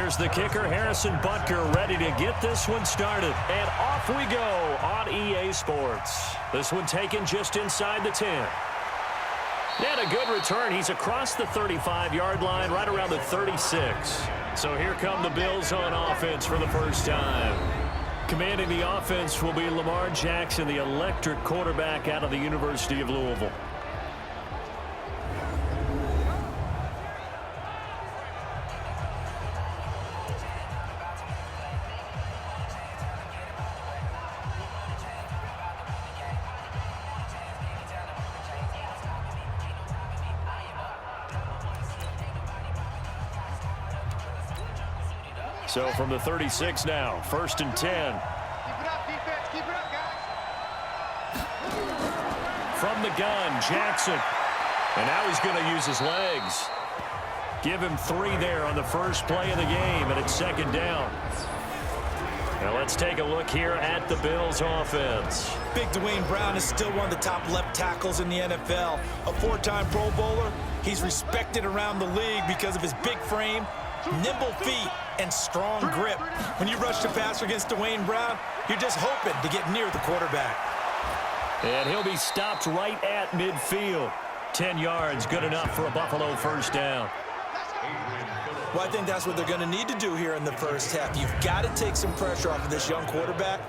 Here's the kicker, Harrison Butker, ready to get this one started. And off we go on EA Sports. This one taken just inside the 10. And a good return. He's across the 35-yard line, right around the 36. So here come the Bills on offense for the first time. Commanding the offense will be Lamar Jackson, the electric quarterback out of the University of Louisville. So from the 36 now, 1st and 10. Keep it up, defense. Keep it up, guys. From the gun, Jackson. And now he's going to use his legs. Give him 3 there on the first play of the game, and it's 2nd down. Now let's take a look here at the Bills offense. Big Dwayne Brown is still one of the top left tackles in the NFL. A 4-time Pro Bowler, he's respected around the league because of his big frame, nimble feet, and strong grip. When you rush the passer against Dwayne Brown, you're just hoping to get near the quarterback. And he'll be stopped right at midfield. 10 yards, good enough for a Buffalo first down. Well, I think that's what they're going to need to do here in the first half. You've got to take some pressure off of this young quarterback,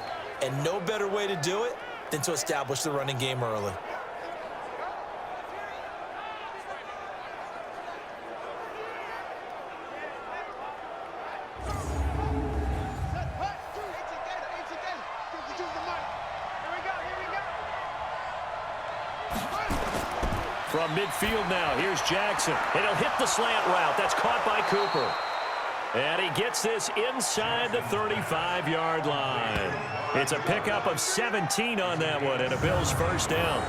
and no better way to do it than to establish the running game early. From midfield now, here's Jackson. And he'll hit the slant route. That's caught by Cooper. And he gets this inside the 35-yard line. It's a pickup of 17 on that one, and a Bills first down.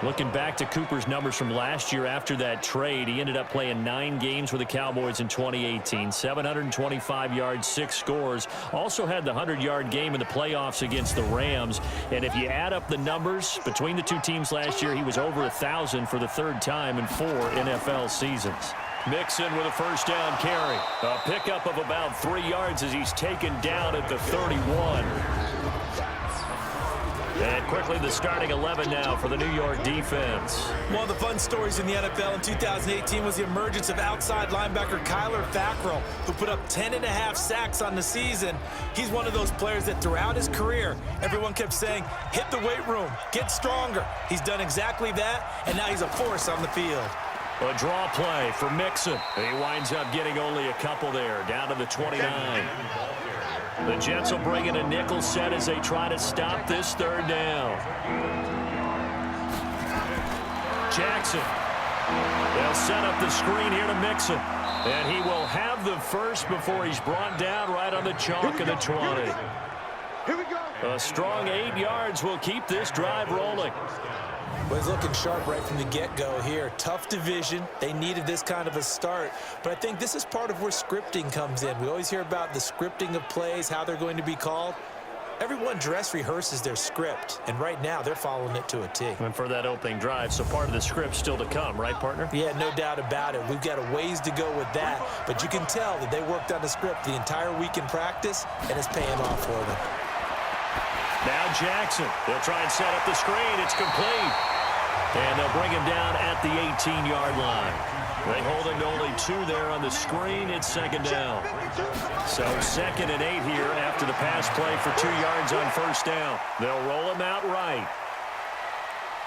Looking back to Cooper's numbers from last year after that trade, he ended up playing 9 games with the Cowboys in 2018. 725 yards, 6 scores. Also had the 100-yard game in the playoffs against the Rams. And if you add up the numbers between the two teams last year, he was over 1,000 for the 3rd time in 4 NFL seasons. Mixon with a first down carry. A pickup of about 3 yards as he's taken down at the 31. And quickly the starting 11 now for the New York defense. One of the fun stories in the NFL in 2018 was the emergence of outside linebacker Kyler Fackrell, who put up 10.5 sacks on the season. He's one of those players that throughout his career, everyone kept saying, hit the weight room, get stronger. He's done exactly that, and now he's a force on the field. A draw play for Mixon. He winds up getting only a couple there, down to the 29. The Jets will bring in a nickel set as they try to stop this 3rd down. Jackson. They'll set up the screen here to Mixon. And he will have the first before he's brought down right on the chalk of the 20. Here we go. A strong 8 yards will keep this drive rolling. Well, he's looking sharp right from the get-go here. Tough division. They needed this kind of a start. But I think this is part of where scripting comes in. We always hear about the scripting of plays, how they're going to be called. Everyone dress rehearses their script, and right now they're following it to a T. And for that opening drive, so part of the script still to come, right, partner? Yeah, no doubt about it. We've got a ways to go with that, but you can tell that they worked on the script the entire week in practice, and it's paying off for them. Now Jackson. They'll try and set up the screen. It's complete. And they'll bring him down at the 18-yard line. They hold him to only 2 there on the screen. It's 2nd down. So 2nd and 8 here after the pass play for 2 yards on first down. They'll roll him out right.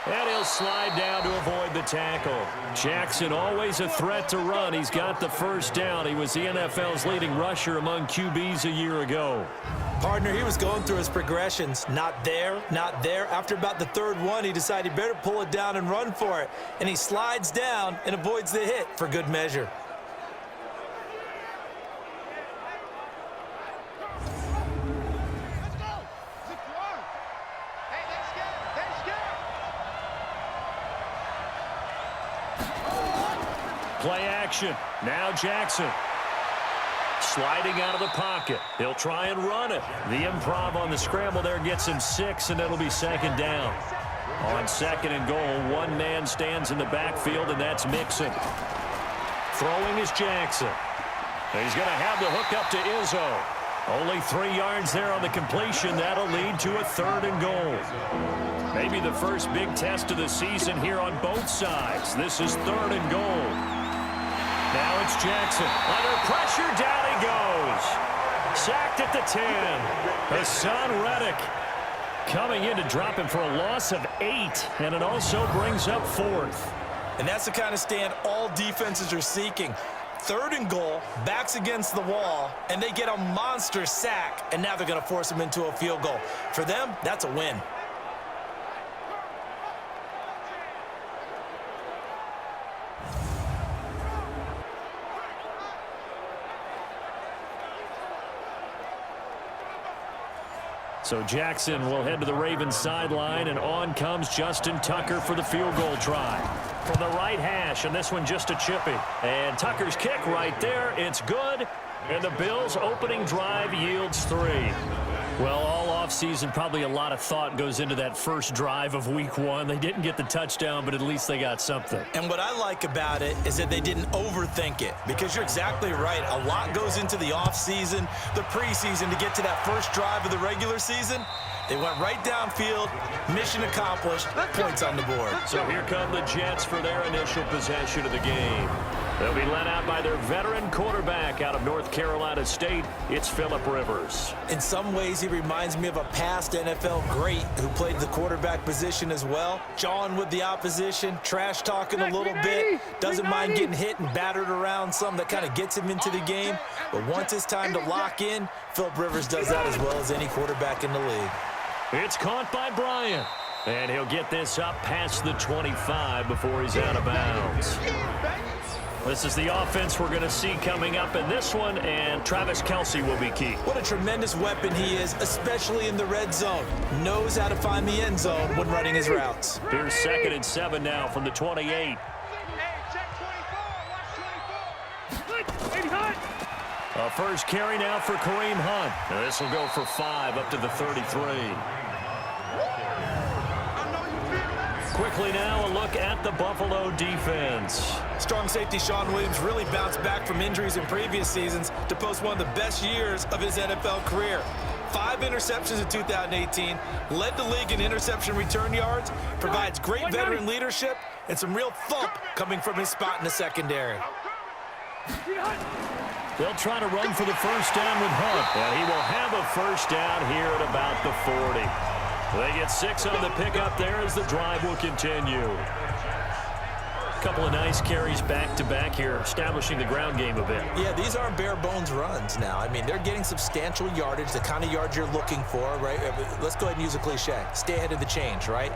And he'll slide down to avoid the tackle. Jackson always a threat to run. He's got the first down. He was the NFL's leading rusher among QBs a year ago. Partner, he was going through his progressions. Not there, not there. After about the 3rd one, he decided he better pull it down and run for it. And he slides down and avoids the hit for good measure. Let's go. Zip one. Hey, they're scared. They're scared. Play action. Now Jackson. Sliding out of the pocket. He'll try and run it. The improv on the scramble there gets him 6, and it'll be 2nd down. On 2nd and goal, one man stands in the backfield, and that's Mixon. Throwing is Jackson. He's going to have the hook up to Izzo. Only 3 yards there on the completion. That'll lead to a 3rd and goal. Maybe the first big test of the season here on both sides. This is 3rd and goal. Now it's Jackson. Under pressure, down he goes. Sacked at the 10. Hassan Reddick coming in to drop him for a loss of 8. And it also brings up 4th. And that's the kind of stand all defenses are seeking. 3rd and goal, backs against the wall, and they get a monster sack, and now they're going to force him into a field goal. For them, that's a win. So Jackson will head to the Ravens sideline, and on comes Justin Tucker for the field goal try. From the right hash, and this one just a chippy. And Tucker's kick right there, it's good. And the Bills' opening drive yields 3. Well, all offseason, probably a lot of thought goes into that first drive of week 1. They didn't get the touchdown, but at least they got something. And what I like about it is that they didn't overthink it, because you're exactly right. A lot goes into the offseason, the preseason, to get to that first drive of the regular season. They went right downfield, mission accomplished, points on the board. So here come the Jets for their initial possession of the game. They'll be led out by their veteran quarterback out of North Carolina State. It's Phillip Rivers. In some ways, he reminds me of a past NFL great who played the quarterback position as well. Jawing with the opposition, trash talking a little bit, doesn't mind getting hit and battered around some that kind of gets him into the game. But once it's time to lock in, Phillip Rivers does that as well as any quarterback in the league. It's caught by Bryant. And he'll get this up past the 25 before he's out of bounds. This is the offense we're going to see coming up in this one, and Travis Kelce will be key. What a tremendous weapon he is, especially in the red zone. Knows how to find the end zone when running his routes. Here's 2nd and 7 now from the 28. A first carry now for Kareem Hunt. Now this will go for 5 up to the 33. Quickly now, a look at the Buffalo defense. Strong safety Sean Williams really bounced back from injuries in previous seasons to post one of the best years of his NFL career. 5 interceptions in 2018, led the league in interception return yards, provides great veteran leadership, and some real thump coming from his spot in the secondary. They'll try to run for the first down with Hunt, and he will have a first down here at about the 40. They get 6 on the pickup there as the drive will continue. A couple of nice carries back-to-back here, establishing the ground game a bit. Yeah, these aren't bare-bones runs now. I mean, they're getting substantial yardage, the kind of yards you're looking for, right? Let's go ahead and use a cliche. Stay ahead of the change, right?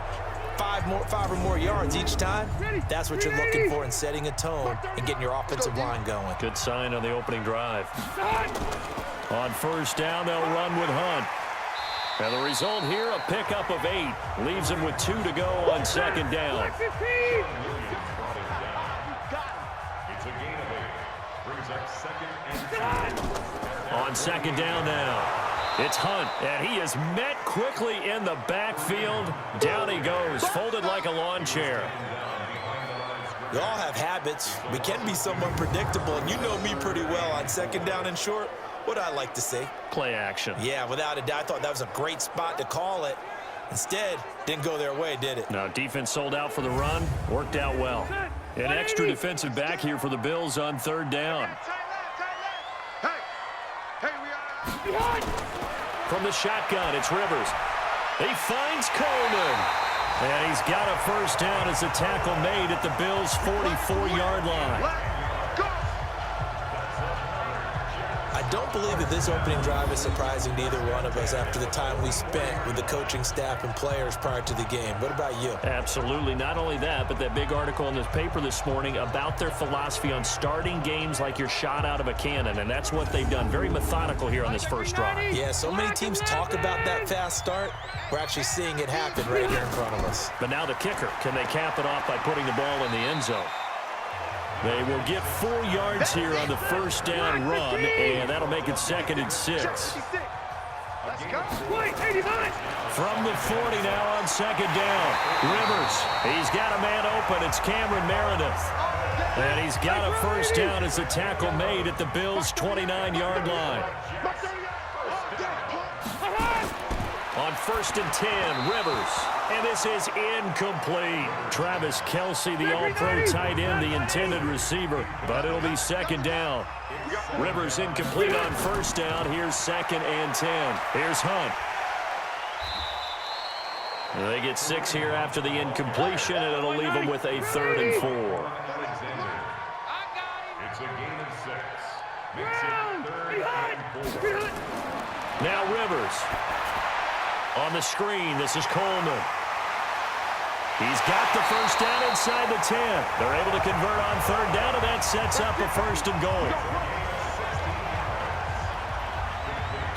5 or more yards each time. That's what you're looking for in setting a tone and getting your offensive line going. Good sign on the opening drive. On first down, they'll run with Hunt. And the result here, a pickup of 8. Leaves him with 2 to go on 2nd down. On 2nd down now. It's Hunt, and he is met quickly in the backfield. Down he goes, folded like a lawn chair. We all have habits. We can be somewhat predictable, and you know me pretty well on 2nd down and short. What do I like to say? Play action. Yeah, without a doubt. I thought that was a great spot to call it. Instead, didn't go their way, did it? No, defense sold out for the run. Worked out well. An extra defensive back here for the Bills on 3rd down. From the shotgun, it's Rivers. He finds Coleman. And he's got a first down as a tackle made at the Bills' 44-yard line. I don't believe that this opening drive is surprising to either one of us after the time we spent with the coaching staff and players prior to the game. What about you? Absolutely. Not only that, but that big article in this paper this morning about their philosophy on starting games like you're shot out of a cannon, and that's what they've done. Very methodical here on this first drive. Yeah, so many teams talk about that fast start. We're actually seeing it happen right here in front of us. But now the kicker. Can they cap it off by putting the ball in the end zone? They will get 4 yards here on the first down run, and that'll make it 2nd and 6. From the 40 now on 2nd down. Rivers, he's got a man open. It's Cameron Meredith. And he's got a first down as the tackle made at the Bills' 29-yard line. On 1st and 10, Rivers. And this is incomplete. Travis Kelce, the all-pro tight end, the intended receiver. But it'll be 2nd down. Rivers incomplete on 1st down. Here's 2nd and 10. Here's Hunt. They get 6 here after the incompletion, and it'll leave them with a 3rd and 4. It's a gain of 6. Makes it 3rd and 4. Now Rivers. On the screen, this is Coleman. He's got the first down inside the 10. They're able to convert on 3rd down, and that sets up a 1st and goal.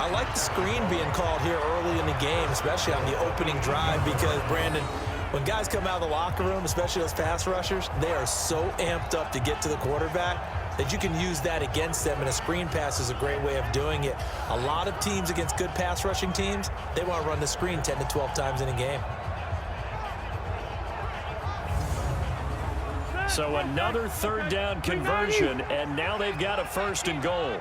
I like the screen being called here early in the game, especially on the opening drive, because, Brandon, when guys come out of the locker room, especially those pass rushers, they are so amped up to get to the quarterback that you can use that against them, and a screen pass is a great way of doing it. A lot of teams against good pass rushing teams, they want to run the screen 10 to 12 times in a game. So another 3rd down conversion, and now they've got a 1st and goal.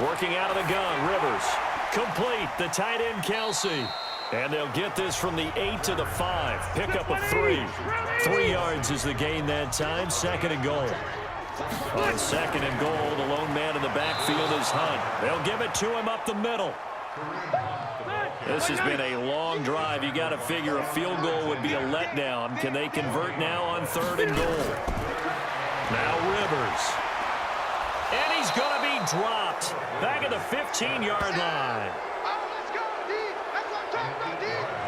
Working out of the gun, Rivers. Complete, the tight end Kelce. And they'll get this from the 8 to the 5. Pickup of 3. 3 yards is the gain that time. 2nd and goal. On 2nd and goal, the lone man in the backfield is Hunt. They'll give it to him up the middle. This has been a long drive. You got to figure a field goal would be a letdown. Can they convert now on 3rd and goal? Now Rivers. And he's going to be dropped. Back at the 15-yard line.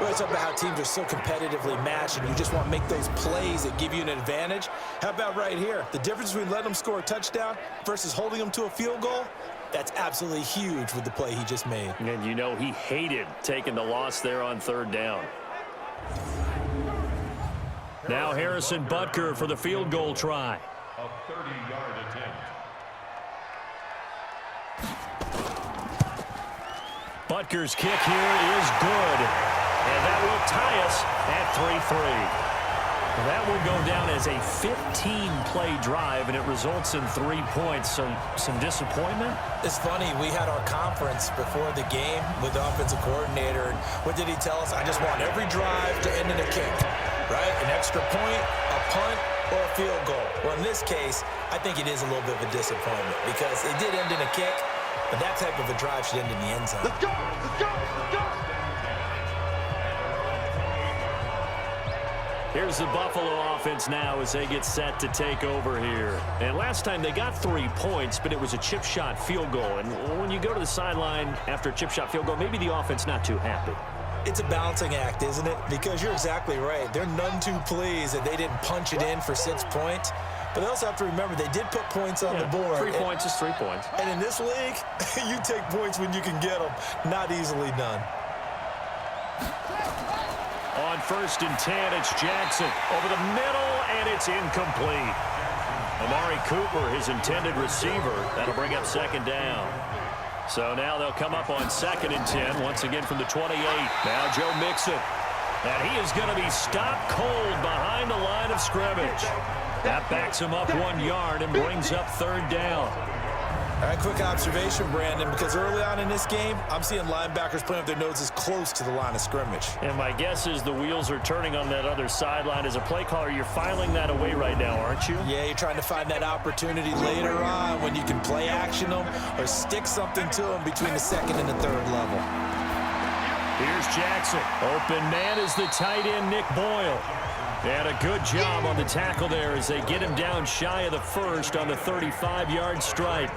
Well, it's about how teams are so competitively matched, and you just want to make those plays that give you an advantage. How about right here? The difference between letting them score a touchdown versus holding them to a field goal, that's absolutely huge with the play he just made. And you know he hated taking the loss there on 3rd down. Now Harrison Butker for the field goal try. A 30-yard attempt. Butker's kick here is good. And that will tie us at 3-3. That will go down as a 15-play drive, and it results in 3 points. So some disappointment? It's funny, we had our conference before the game with the offensive coordinator, and what did he tell us? I just want every drive to end in a kick, right? An extra point, a punt, or a field goal. Well, in this case, I think it is a little bit of a disappointment because it did end in a kick, but that type of a drive should end in the end zone. Let's go! Let's go! Let's go! Here's the Buffalo offense now as they get set to take over here. And last time they got 3 points, but it was a chip shot field goal. And when you go to the sideline after a chip shot field goal, maybe the offense not too happy. It's a balancing act, isn't it? Because you're exactly right. They're none too pleased that they didn't punch it in for 6 points. But they also have to remember they did put points on the board. 3 points is 3 points. And in this league, you take points when you can get them. Not easily done. On 1st and 10, it's Jackson over the middle, and it's incomplete. Amari Cooper, his intended receiver. That'll bring up 2nd down. So now they'll come up on 2nd and 10, once again from the 28. Now Joe Mixon. And he is going to be stopped cold behind the line of scrimmage. That backs him up 1 yard and brings up 3rd down. All right, quick observation, Brandon, because early on in this game, I'm seeing linebackers putting up their noses close to the line of scrimmage. And my guess is the wheels are turning on that other sideline. As a play caller, you're filing that away right now, aren't you? Yeah, you're trying to find that opportunity later on when you can play action them or stick something to them between the 2nd and the 3rd level. Here's Jackson. Open man is the tight end, Nick Boyle. And a good job on the tackle there as they get him down shy of the 1st on the 35-yard stripe.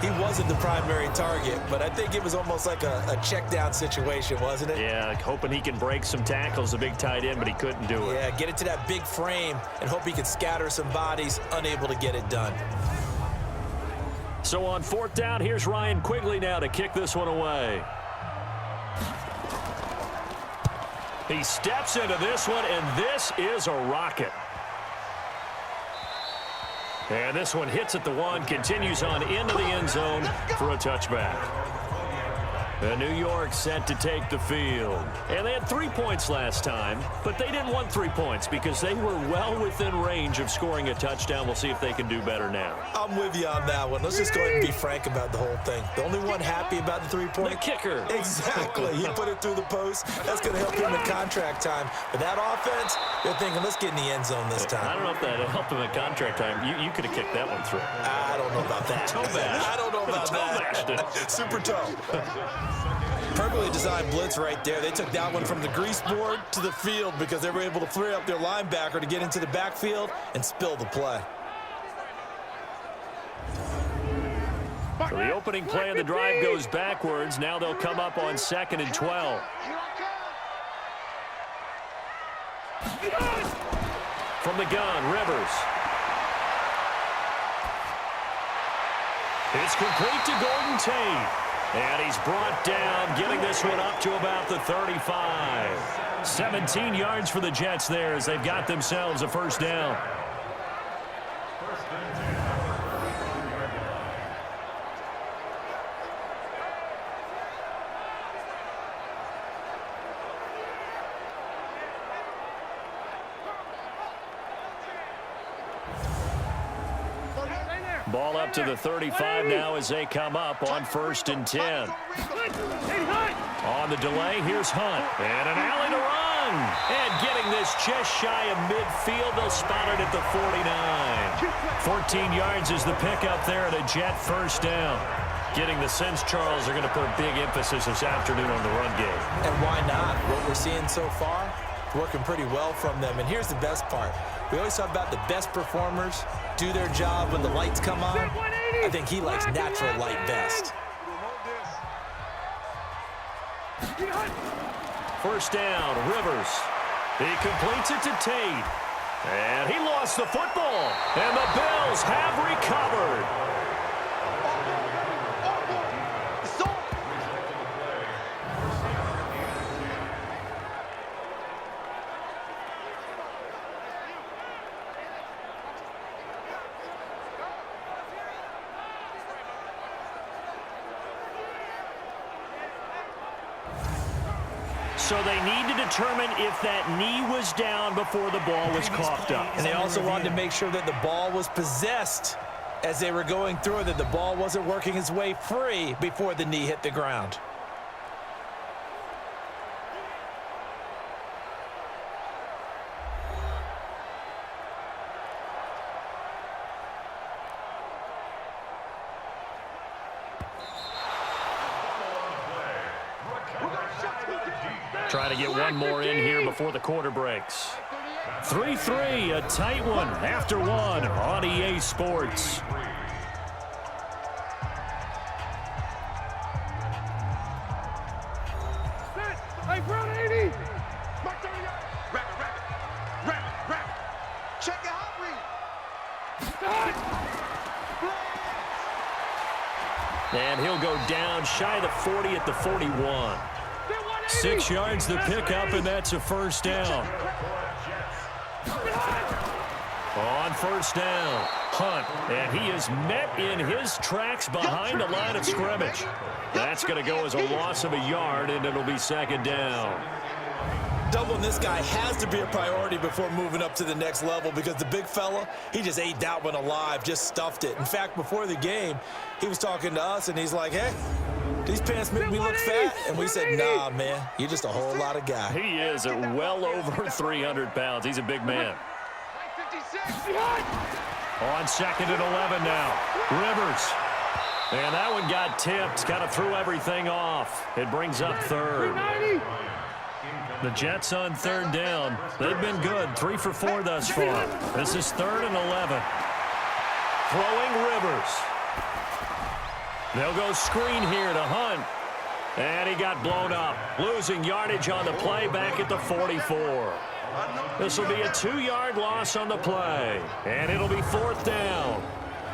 He wasn't the primary target, but I think it was almost like a check down situation, wasn't it? Yeah, hoping he can break some tackles, a big tight end, but he couldn't do it. Yeah, get it to that big frame and hope he can scatter some bodies, unable to get it done. So on 4th down, here's Ryan Quigley now to kick this one away. He steps into this one, and this is a rocket. And this one hits at the 1, continues on into the end zone for a touchback. And New York set to take the field. And they had 3 points last time, but they didn't want 3 points because they were well within range of scoring a touchdown. We'll see if they can do better now. I'm with you on that one. Let's just go ahead and be frank about the whole thing. The only one happy about the 3-point? The kicker. Exactly. He put it through the post. That's going to help him in contract time. But that offense, they're thinking, let's get in the end zone this time. I don't know if that helped him at contract time. You could have kicked that one through. I don't know about that. I don't know about that. Super toe. Perfectly designed blitz right there. They took that one from the grease board to the field because they were able to free up their linebacker to get into the backfield and spill the play. So the opening play of the drive goes backwards. Now they'll come up on 2nd and 12. From the gun, Rivers. It's complete to Gordon Tate. And he's brought down, getting this one up to about the 35. 17 yards for the Jets there as they've got themselves a first down. Ball up to the 35 now as they come up on 1st and 10. On the delay, here's Hunt. And an alley to run. And getting this just shy of midfield. They'll spot it at the 49. 14 yards is the pickup there at a Jet first down. Getting the sense, Charles, they're going to put a big emphasis this afternoon on the run game. And why not? What we're seeing so far, working pretty well from them. And here's the best part. We always talk about the best performers do their job when the lights come on. I think he likes natural light best. First down, Rivers. He completes it to Tate. And he lost the football. And the Bills have recovered. So they need to determine if that knee was down before the ball was coughed up. And they also wanted to make sure that the ball was possessed as they were going through it, that the ball wasn't working its way free before the knee hit the ground. Trying to get one more in here before the quarter breaks. 3-3, a tight one after one on EA Sports. Hey, Brown 80. Mark 30 yards. Rapid. Check it out, read. And he'll go down shy of the 40 at the 41. 6 yards the pickup, and that's a first down. On first down, Hunt, and he is met in his tracks behind the line of scrimmage. That's going to go as a loss of a yard, and it'll be 2nd down. Doubling this guy has to be a priority before moving up to the next level because the big fella, he just ate that one alive, just stuffed it. In fact, before the game, he was talking to us, and he's like, hey, these pants make me look fat. And we said, nah, man, you're just a whole lot of guy. He is at well over 300 pounds. He's a big man. On 2nd and 11 now, Rivers. And that one got tipped, kind of threw everything off. It brings up 3rd. The Jets on 3rd down. They've been good, 3 for 4 thus far. This is 3rd and 11. Throwing Rivers. They'll go screen here to Hunt. And he got blown up. Losing yardage on the play back at the 44. This will be a 2-yard loss on the play. And it'll be 4th down.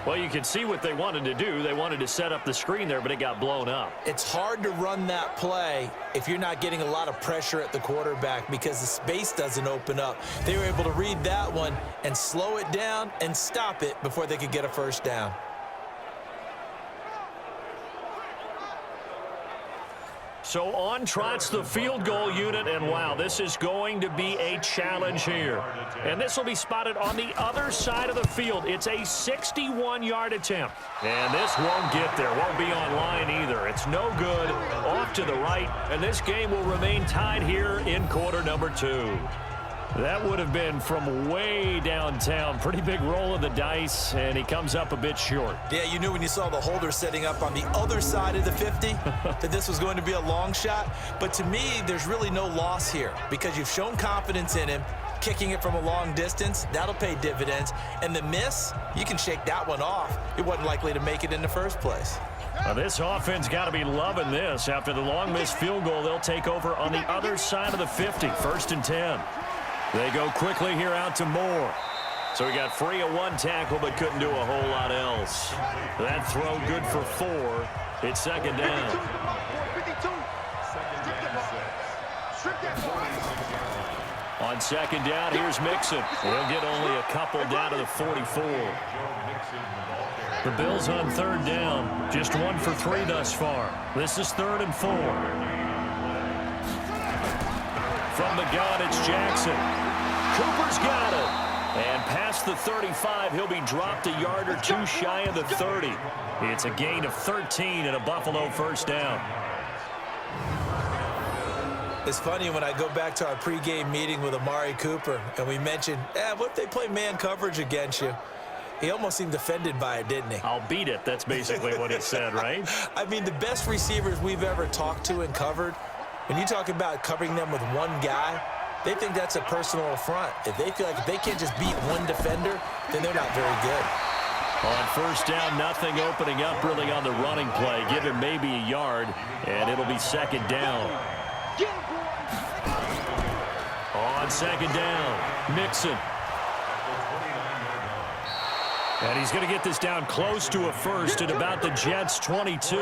Well, you can see what they wanted to do. They wanted to set up the screen there, but it got blown up. It's hard to run that play if you're not getting a lot of pressure at the quarterback because the space doesn't open up. They were able to read that one and slow it down and stop it before they could get a first down. So on trots the field goal unit, and wow, this is going to be a challenge here. And this will be spotted on the other side of the field. It's a 61-yard attempt. And this won't get there, won't be on line either. It's no good, off to the right, and this game will remain tied here in quarter number 2. That would have been from way downtown. Pretty big roll of the dice, and he comes up a bit short. Yeah, you knew when you saw the holder setting up on the other side of the 50 that this was going to be a long shot. But to me, there's really no loss here because you've shown confidence in him. Kicking it from a long distance, that'll pay dividends. And the miss, you can shake that one off. It wasn't likely to make it in the first place. Now this offense got to be loving this. After the long missed field goal, they'll take over on the other side of the 50, 1st and 10. They go quickly here out to Moore. So he got free of one tackle but couldn't do a whole lot else. That throw good for 4. It's 2nd down. On 2nd down, here's Mixon. He'll get only a couple down to the 44. The Bills on 3rd down. Just 1 for 3 thus far. This is 3rd and 4. From the gun, it's Jackson. Cooper's got it. And past the 35, he'll be dropped a yard or 2 shy of the 30. It's a gain of 13 and a Buffalo 1st down. It's funny when I go back to our pregame meeting with Amari Cooper, and we mentioned, what if they play man coverage against you? He almost seemed offended by it, didn't he? I'll beat it. That's basically what he said, right? I mean, the best receivers we've ever talked to and covered, when you talk about covering them with one guy, they think that's a personal affront. If they feel like if they can't just beat one defender, then they're not very good. On 1st down, nothing opening up really on the running play. Give him maybe a yard, and it'll be 2nd down. On 2nd down, Mixon. And he's going to get this down close to a first at about the Jets' 22.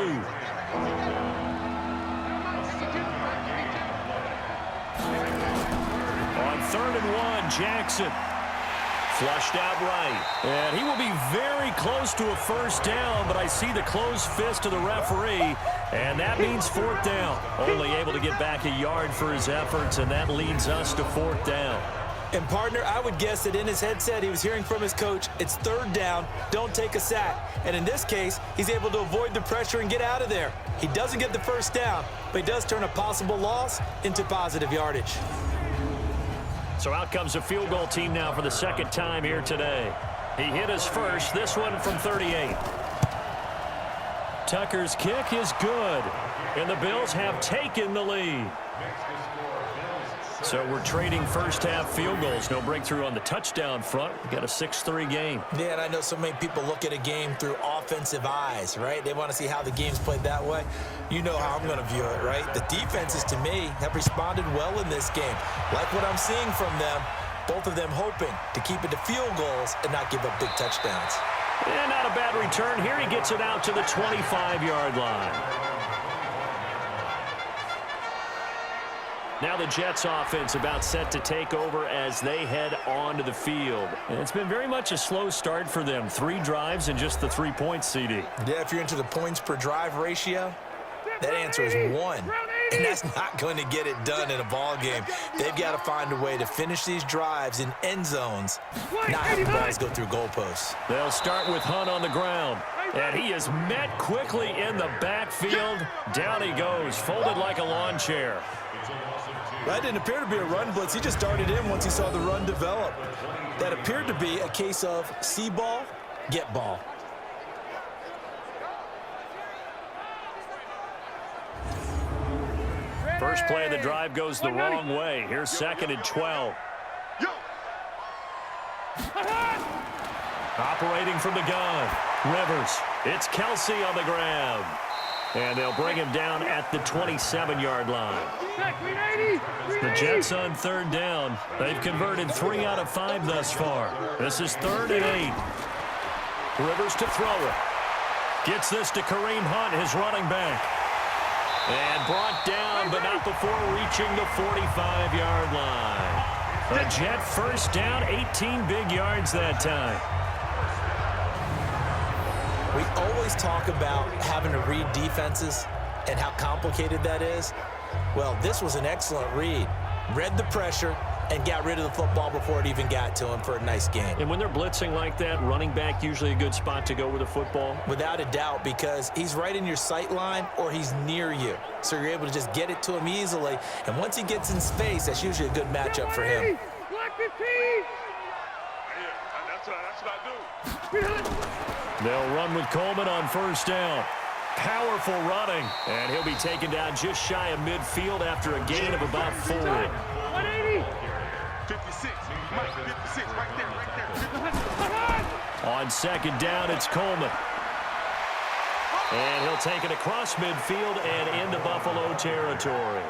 On 3rd and 1, Jackson. Flushed out right. And he will be very close to a 1st down, but I see the closed fist of the referee, and that means 4th down. Only able to get back a yard for his efforts, and that leads us to 4th down. And, partner, I would guess that in his headset he was hearing from his coach, it's 3rd down, don't take a sack. And in this case, he's able to avoid the pressure and get out of there. He doesn't get the 1st down, but he does turn a possible loss into positive yardage. So out comes a field goal team now for the 2nd time here today. He hit his first, this one from 38. Tucker's kick is good, and the Bills have taken the lead. So we're trading first-half field goals. No breakthrough on the touchdown front. We got a 6-3 game. Yeah, and I know so many people look at a game through offensive eyes, right? They want to see how the game's played that way. You know how I'm going to view it, right? The defenses, to me, have responded well in this game. Like what I'm seeing from them, both of them hoping to keep it to field goals and not give up big touchdowns. And not a bad return here. He gets it out to the 25-yard line. Now the Jets offense about set to take over as they head onto the field. And it's been very much a slow start for them. 3 drives and just the 3 points, CD. Yeah, if you're into the points per drive ratio, that answer is 1. And that's not going to get it done in a ball game. They've got to find a way to finish these drives in end zones, not have the balls go through goalposts. They'll start with Hunt on the ground. And he is met quickly in the backfield. Down he goes, folded like a lawn chair. That didn't appear to be a run blitz. He just darted in once he saw the run develop. That appeared to be a case of see ball, get ball. First play of the drive goes the wrong way. Here's 2nd and 12. Operating from the gun, Rivers. It's Kelsey on the ground. And they'll bring him down at the 27-yard line. The Jets on 3rd down. They've converted 3 out of 5 thus far. This is 3rd and 8. Rivers to throw it. Gets this to Kareem Hunt, his running back. And brought down, but not before reaching the 45-yard line. The Jet 1st down, 18 big yards that time. We always talk about having to read defenses and how complicated that is? Well, this was an excellent read. Read the pressure and got rid of the football before it even got to him for a nice game. And when they're blitzing like that, running back usually a good spot to go with the football? Without a doubt, because he's right in your sight line or he's near you. So you're able to just get it to him easily. And once he gets in space, that's usually a good matchup for him. Black 15. That's what I do. They'll run with Coleman on first down. Powerful running. And he'll be taken down just shy of midfield after a gain of about 4. 180. 56. Mike, 56. Right there. On second down, it's Coleman. And he'll take it across midfield and into Buffalo territory.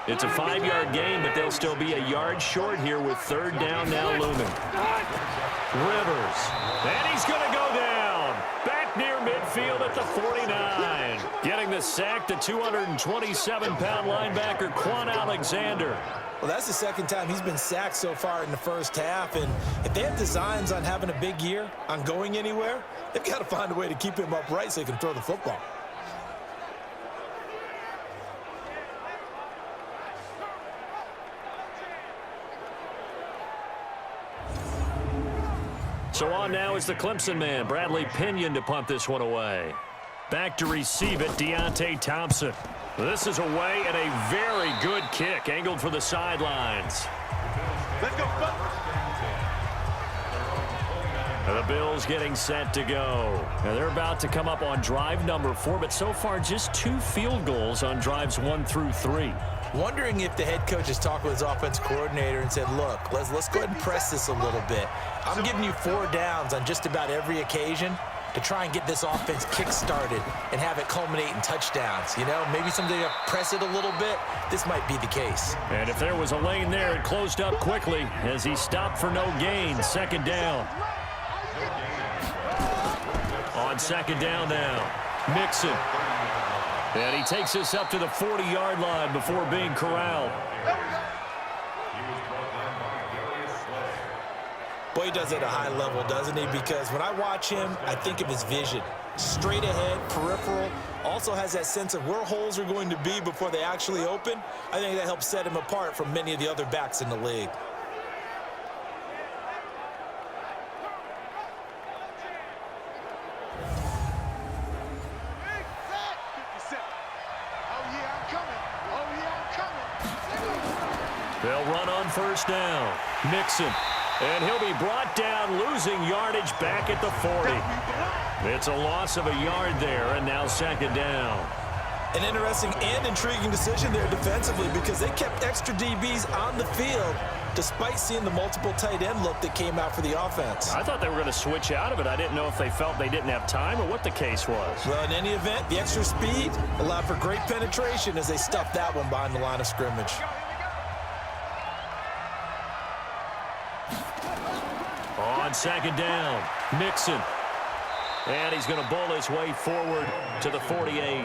It's a 5-yard gain, but they'll still be a yard short here with third down now looming. Rivers. And he's going to go down. Back near midfield at the 49. Getting the sack, the 227-pound linebacker, Quan Alexander. Well, that's the second time he's been sacked so far in the first half. And if they have designs on having a big year, on going anywhere, they've got to find a way to keep him upright so he can throw the football. So on now is the Clemson man, Bradley Pinion, to punt this one away. Back to receive it, Deontay Thompson. This is away and a very good kick, angled for the sidelines. Let's go, The Bills getting set to go. Now they're about to come up on drive number 4, but so far just 2 field goals on drives 1 through 3. Wondering if the head coach has talked with his offense coordinator and said, look, let's go ahead and press this a little bit. I'm giving you 4 downs on just about every occasion to try and get this offense kick-started and have it culminate in touchdowns. You know, maybe somebody to press it a little bit. This might be the case. And if there was a lane there, it closed up quickly as he stopped for no gain. Second down. On second down now, Mixon. And he takes us up to the 40-yard line before being corralled. Boy, he does it at a high level, doesn't he? Because when I watch him, I think of his vision. Straight ahead, peripheral, also has that sense of where holes are going to be before they actually open. I think that helps set him apart from many of the other backs in the league. They'll run on first down. Mixon. And he'll be brought down, losing yardage back at the 40. It's a loss of a yard there, and now second down. An interesting and intriguing decision there defensively because they kept extra DBs on the field despite seeing the multiple tight end look that came out for the offense. I thought they were going to switch out of it. I didn't know if they felt they didn't have time or what the case was. Well, in any event, the extra speed allowed for great penetration as they stuffed that one behind the line of scrimmage. On second down, Mixon. And he's going to bowl his way forward to the 48.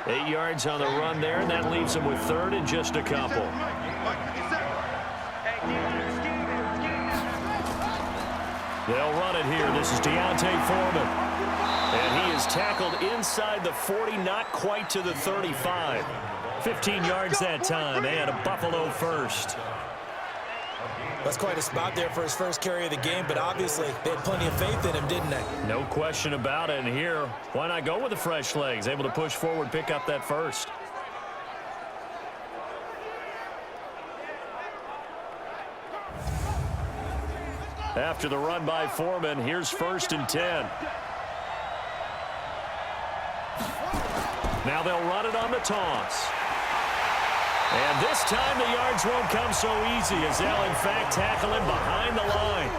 8 yards on the run there, and that leaves him with third and just a couple. They'll run it here. This is Deontay Foreman. And he is tackled inside the 40, not quite to the 35. 15 yards that time, and a Buffalo first. That's quite a spot there for his first carry of the game, but obviously they had plenty of faith in him, didn't they? No question about it. And here, why not go with the fresh legs? Able to push forward, pick up that first. After the run by Foreman, here's 1st and 10. Now they'll run it on the toss. And this time the yards won't come so easy as they'll, in fact, tackle him behind the line.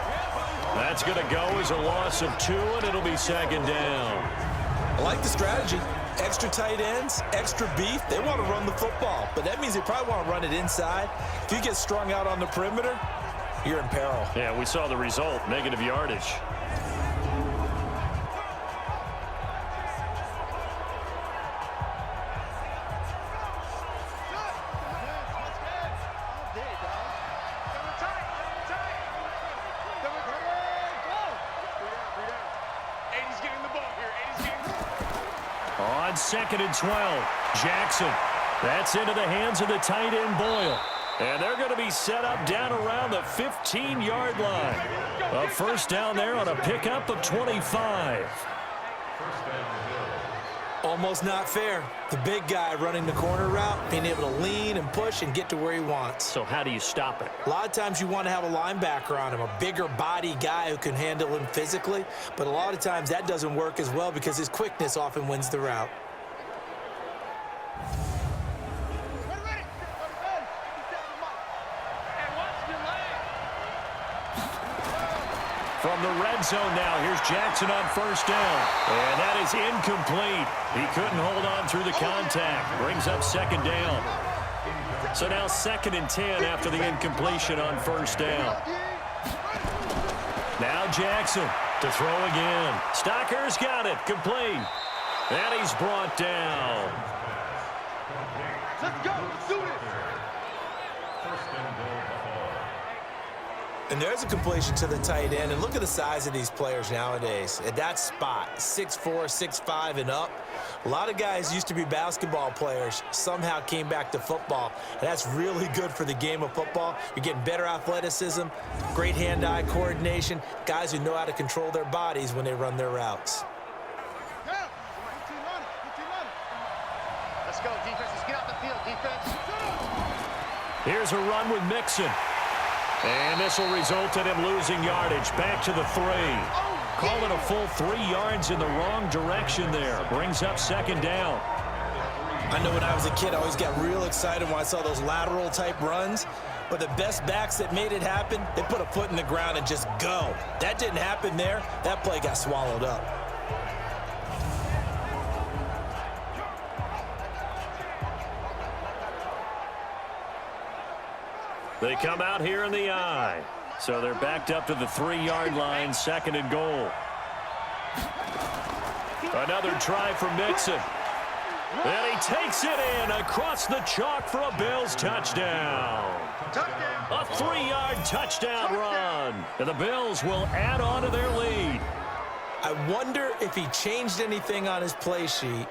That's going to go as a loss of 2, and it'll be second down. I like the strategy. Extra tight ends, extra beef. They want to run the football, but that means they probably want to run it inside. If you get strung out on the perimeter, you're in peril. Yeah, we saw the result, negative yardage. On on 2nd and 12. Jackson. That's into the hands of the tight end, Boyle. And they're going to be set up down around the 15-yard line. A first down there on a pickup of 25. Almost not fair. The big guy running the corner route, being able to lean and push and get to where he wants. So how do you stop it? A lot of times you want to have a linebacker on him, a bigger body guy who can handle him physically. But a lot of times that doesn't work as well because his quickness often wins the route. From the red zone now, here's Jackson on first down. And that is incomplete. He couldn't hold on through the contact. Brings up 2nd down. So now 2nd and 10 after the incompletion on first down. Now Jackson to throw again. Stocker's got it. Complete. And he's brought down. Let's go. Let's do this. And there's a completion to the tight end. And look at the size of these players nowadays. At that spot, 6'4", 6'5", and up. A lot of guys used to be basketball players, somehow came back to football. And that's really good for the game of football. You're getting better athleticism, great hand-eye coordination, guys who know how to control their bodies when they run their routes. Let's go, defense. Let's get out the field, defense. Here's a run with Mixon. And this will result in him losing yardage. Back to the 3. Call it a full 3 yards in the wrong direction there. Brings up 2nd down. I know when I was a kid, I always got real excited when I saw those lateral type runs. But the best backs that made it happen, they put a foot in the ground and just go. That didn't happen there. That play got swallowed up. They come out here in the I. So they're backed up to the 3-yard line, 2nd and goal. Another try for Mixon. And he takes it in across the chalk for a Bills touchdown. A 3-yard touchdown run. And the Bills will add on to their lead. I wonder if he changed anything on his play sheet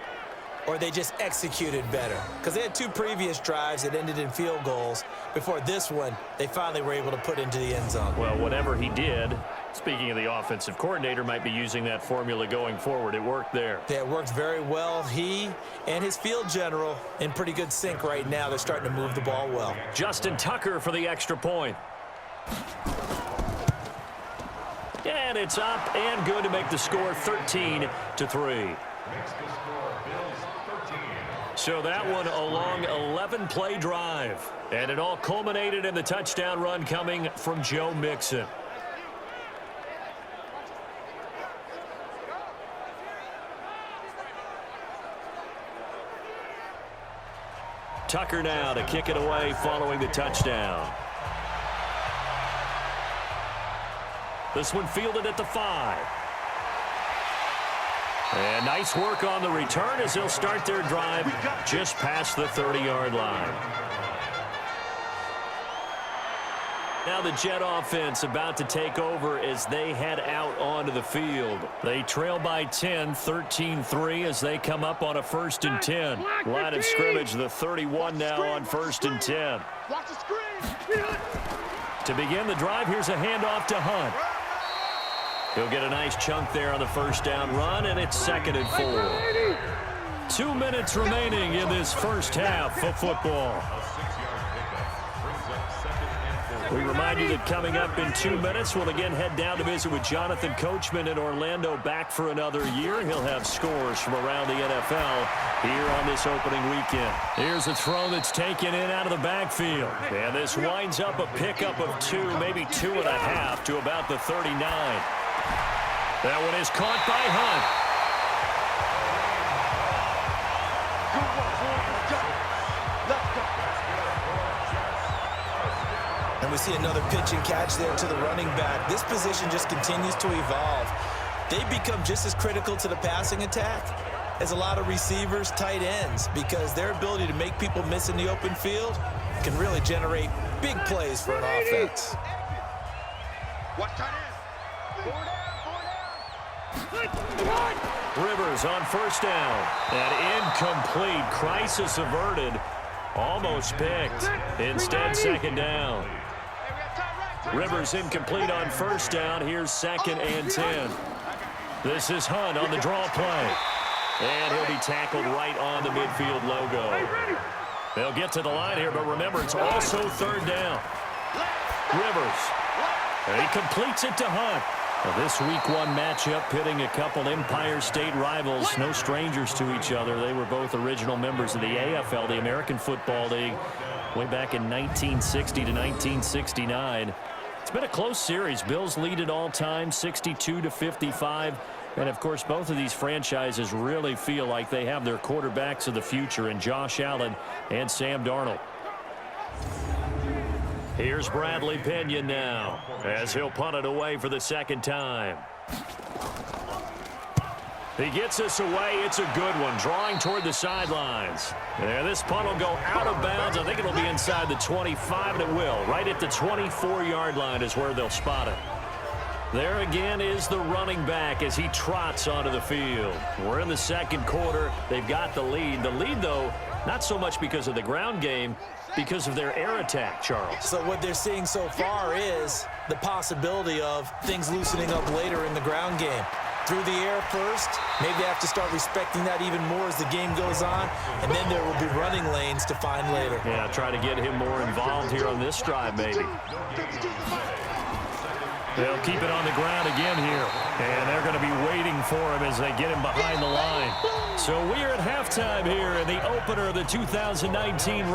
or they just executed better. Because they had 2 previous drives that ended in field goals. Before this one, they finally were able to put into the end zone. Well, whatever he did, speaking of the offensive coordinator, might be using that formula going forward. It worked there. Yeah, it worked very well. He and his field general in pretty good sync right now. They're starting to move the ball well. Justin Tucker for the extra point. And it's up and good to make the score 13-3. So that one a long 11-play drive. And it all culminated in the touchdown run coming from Joe Mixon. Tucker now to kick it away following the touchdown. This one fielded at the 5. And nice work on the return as they'll start their drive just past the 30-yard line. Now the Jet offense about to take over as they head out onto the field. They trail by 10, 13-3 as they come up on a 1st and 10. Line of scrimmage, the 31 now on 1st and 10. Watch the screen. To begin the drive, here's a handoff to Hunt. He'll get a nice chunk there on the first down run, and it's 2nd and 4. 2 minutes remaining in this first half of football. We remind you that coming up in 2 minutes, we'll again head down to visit with Jonathan Coachman in Orlando, back for another year. He'll have scores from around the NFL here on this opening weekend. Here's a throw that's taken in out of the backfield. And this winds up a pickup of 2, maybe 2.5 to about the 39. That one is caught by Hunt. And we see another pitch and catch there to the running back. This position just continues to evolve. They become just as critical to the passing attack as a lot of receivers, tight ends, because their ability to make people miss in the open field can really generate big plays for an offense. Watch tight end. 4 down. Rivers on first down. And incomplete. Crisis averted. Almost picked. Instead, second down. Rivers incomplete on first down. Here's 2nd and 10. This is Hunt on the draw play. And he'll be tackled right on the midfield logo. They'll get to the line here, but remember, it's also 3rd down. Rivers. And he completes it to Hunt. Well, this Week 1 matchup pitting a couple Empire State rivals, no strangers to each other. They were both original members of the AFL, the American Football League, way back in 1960 to 1969. It's been a close series. Bills lead it all time, 62-55. And, of course, both of these franchises really feel like they have their quarterbacks of the future in Josh Allen and Sam Darnold. Here's Bradley Pinion now as he'll punt it away for the 2nd time. He gets this away. It's a good one, drawing toward the sidelines. And this punt will go out of bounds. I think it'll be inside the 25, and it will. Right at the 24-yard line is where they'll spot it. There again is the running back as he trots onto the field. We're in the 2nd quarter. They've got the lead. The lead, though, not so much because of the ground game, because of their air attack, Charles. So what they're seeing so far is the possibility of things loosening up later in the ground game. Through the air first, maybe they have to start respecting that even more as the game goes on, and then there will be running lanes to find later. Yeah, try to get him more involved here on this drive, maybe. They'll keep it on the ground again here, and they're going to be waiting for him as they get him behind the line. So we're at halftime here in the opener of the 2019